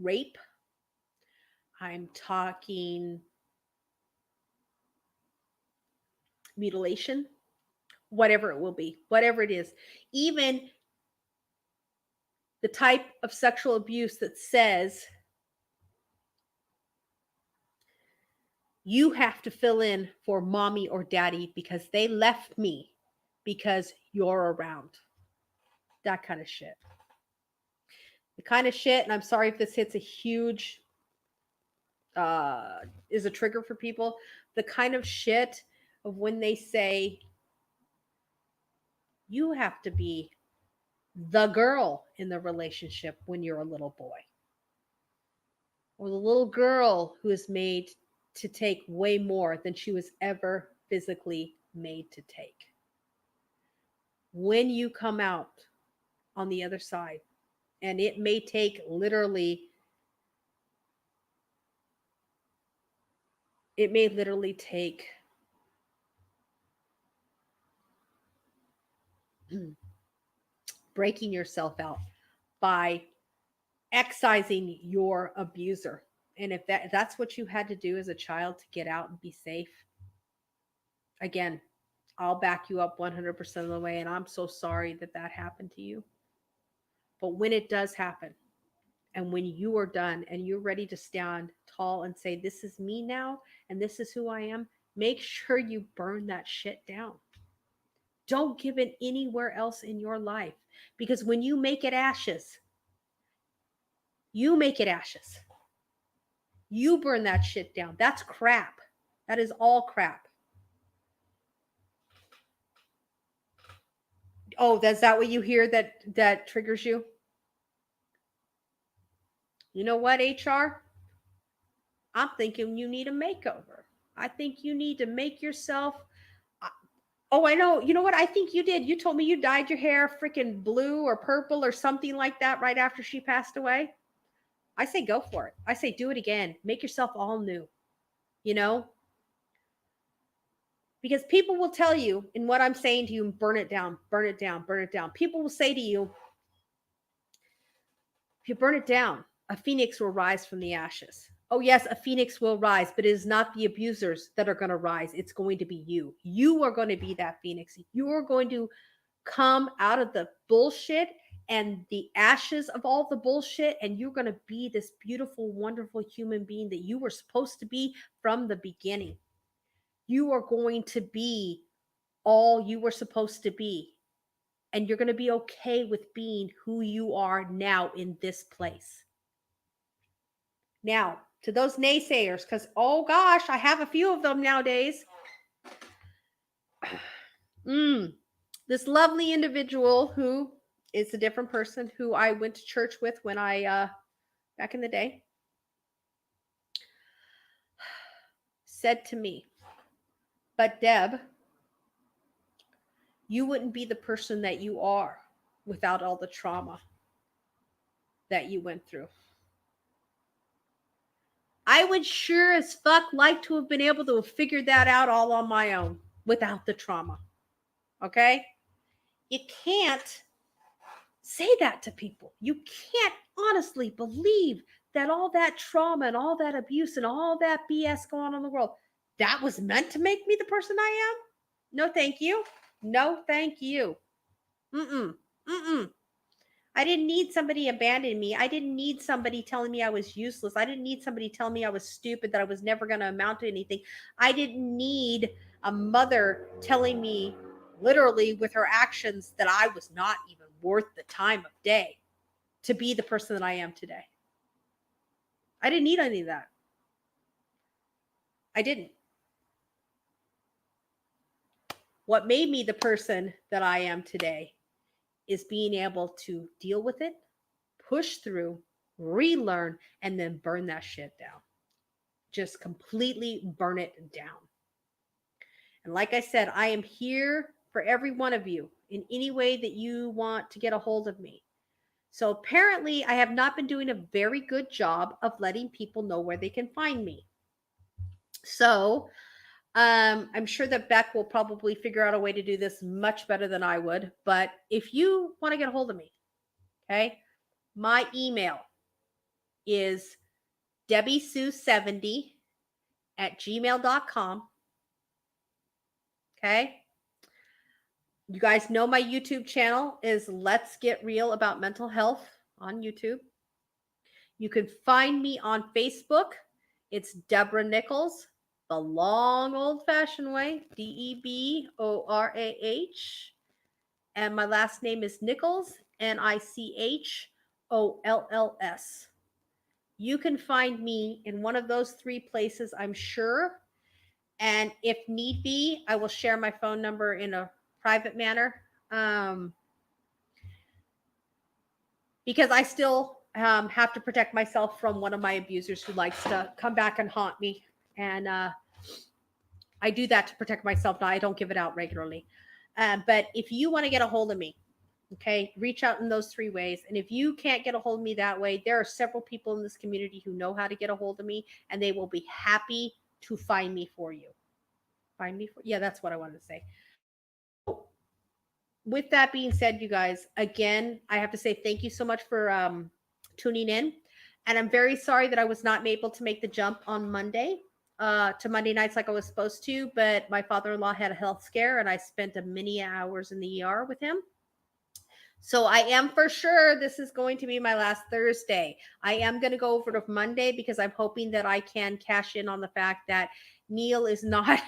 rape, I'm talking mutilation, whatever it will be, whatever it is. Even the type of sexual abuse that says you have to fill in for mommy or daddy because they left me because you're around. That kind of shit. The kind of shit, and I'm sorry if this hits a huge, is a trigger for people. The kind of shit of when they say, you have to be the girl in the relationship when you're a little boy. Or the little girl who is made to take way more than she was ever physically made to take. When you come out on the other side, and it may take literally, it may literally take breaking yourself out by excising your abuser. And if that's what you had to do as a child to get out and be safe, again, I'll back you up 100% of the way. And I'm so sorry that that happened to you. But when it does happen, and when you are done and you're ready to stand tall and say, this is me now, and this is who I am, make sure you burn that shit down. Don't give it anywhere else in your life. Because when you make it ashes, you make it ashes. You burn that shit down. That's crap. That is all crap. Oh, is that what you hear that triggers you? You know what, HR? I'm thinking you need a makeover. I think you need to make yourself. Oh, I know. You know what? I think you did. You told me you dyed your hair freaking blue or purple or something like that right after she passed away. I say go for it. I say do it again. Make yourself all new. You know? Because people will tell you in what I'm saying to you, burn it down, burn it down, burn it down. People will say to you, if you burn it down, a phoenix will rise from the ashes. Oh, yes, a phoenix will rise, but it is not the abusers that are going to rise. It's going to be you. You are going to be that phoenix. You're going to come out of the bullshit and the ashes of all the bullshit, and you're going to be this beautiful, wonderful human being that you were supposed to be from the beginning. You are going to be all you were supposed to be. And you're going to be okay with being who you are now in this place. Now, to those naysayers, because, oh gosh, I have a few of them nowadays. This lovely individual who is a different person who I went to church with when I, back in the day, said to me, but Deb, you wouldn't be the person that you are without all the trauma that you went through. I would sure as fuck like to have been able to have figured that out all on my own without the trauma. Okay? You can't say that to people. You can't honestly believe that all that trauma and all that abuse and all that BS going on in the world, that was meant to make me the person I am? No, thank you. No, thank you. Mm-mm. I didn't need somebody abandoning me. I didn't need somebody telling me I was useless. I didn't need somebody telling me I was stupid, that I was never going to amount to anything. I didn't need a mother telling me literally with her actions that I was not even worth the time of day to be the person that I am today. I didn't need any of that. I didn't. What made me the person that I am today is being able to deal with it, push through, relearn, and then burn that shit down. Just completely burn it down. And like I said, I am here for every one of you in any way that you want to get a hold of me. So apparently, I have not been doing a very good job of letting people know where they can find me. So I'm sure that Beck will probably figure out a way to do this much better than I would. But if you want to get a hold of me, okay, my email is debbiesue70@gmail.com. Okay. You guys know my YouTube channel is Let's Get Real About Mental Health on YouTube. You can find me on Facebook. It's Deborah Nichols, the long old fashioned way, Deborah. And my last name is Nichols, Nichols. You can find me in one of those three places, I'm sure. And if need be, I will share my phone number in a private manner. Because I still have to protect myself from one of my abusers who likes to come back and haunt me. And I do that to protect myself. Now, I don't give it out regularly. But if you want to get a hold of me, okay, reach out in those three ways. And if you can't get a hold of me that way, there are several people in this community who know how to get a hold of me, and they will be happy to find me for you. Yeah, that's what I wanted to say. With that being said, you guys, again, I have to say thank you so much for tuning in. And I'm very sorry that I was not able to make the jump on Monday to Monday nights like I was supposed to, but my father-in-law had a health scare and I spent many hours in the ER with him. So I am for sure this is going to be my last Thursday. I am going to go over to Monday because I'm hoping that I can cash in on the fact that Neil is not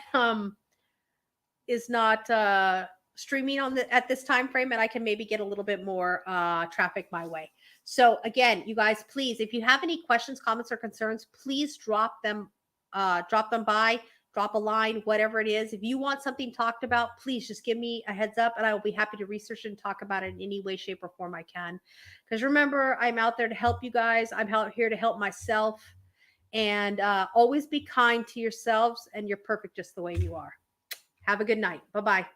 streaming on at this time frame, and I can maybe get a little bit more traffic my way. So again, you guys, please, if you have any questions, comments, or concerns, please drop them by, drop a line, whatever it is. If you want something talked about, please just give me a heads up and I will be happy to research and talk about it in any way, shape, or form I can. Because remember, I'm out there to help you guys. I'm out here to help myself. And always be kind to yourselves, and you're perfect just the way you are. Have a good night. Bye-bye.